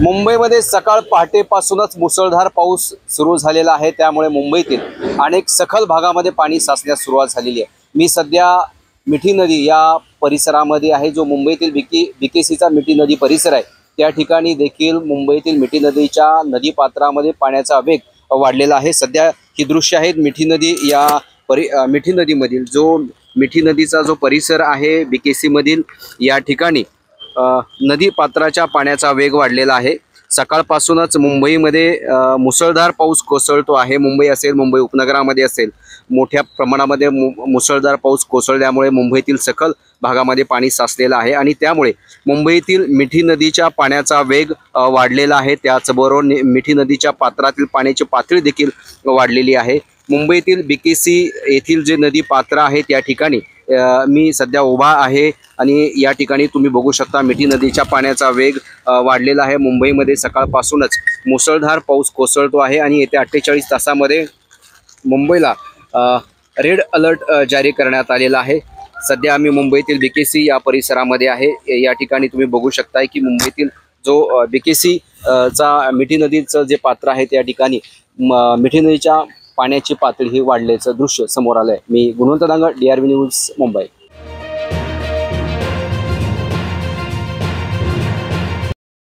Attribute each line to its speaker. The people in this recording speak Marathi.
Speaker 1: मुंबईमध्ये सकाळ पहाटेपासूनच मुसळधार पाऊस सुरू झालेला आहे। त्यामुळे मुंबईतील अनेक सखल भागामध्ये पाणी साचण्यास सुरुवात झालेली आहे। मी सध्या मिठी नदी या परिसरामध्ये आहे, जो मुंबईतील बीकेसीचा मिठी नदी परिसर आहे। त्या ठिकाणी देखील मुंबईतील मिठी नदीच्या नदीपात्रामध्ये पाण्याचा वेग वाढलेला आहे। सध्या ही दृश्य आहेत मिठी नदी या मिठी नदीमधील जो मिठी नदीचा जो परिसर आहे बीकेसी मधील, या ठिकाणी नदी पात्राच्या पाण्याचा वेग वाढलेला आहे। सकाळपासूनच मुंबईमध्ये मुसळधार पाऊस कोसळतो आहे। मुंबई असेल, मुंबई उपनगरामध्ये असेल, मोठ्या प्रमाणामध्ये मुसळधार पाऊस कोसळल्यामुळे मुंबईतील सखल भागामध्ये पाणी साचलेलं आहे आणि त्यामुळे मुंबईतील मिठी नदीच्या पाण्याचा वेग वाढलेला आहे। त्याचबरोबर मिठी नदीच्या पात्रातील पाण्याची पातळी देखील वाढलेली आहे। मुंबईतील बीकेसी येथील जे नदी पात्र आहे त्या ठिकाणी मी सध्या उभा आहे आणि या ठिकाणी तुम्ही बघू शकता मिठी नदीच्या पाण्याचा वेग वाढलेला आहे। मुंबईमध्ये सकाळपासूनच मुसळधार पाऊस कोसळतो आहे आणि येत्या 48 तासामध्ये मुंबईला रेड अलर्ट जारी करण्यात आलेला आहे। सध्या आम्ही मुंबईतील बीकेसी या परिसरामध्ये आहे। या ठिकाणी तुम्ही बघू शकताय की मुंबईतील जो बीकेसी चा मिठी नदीचं जे पात्र आहे त्या ठिकाणी मिठी नदीच्या पाण्याची पातळी ही वाढल्याचं दृश्य समोर आलंय। मी गुणवंत डांगर, DRV न्यूज, मुंबई।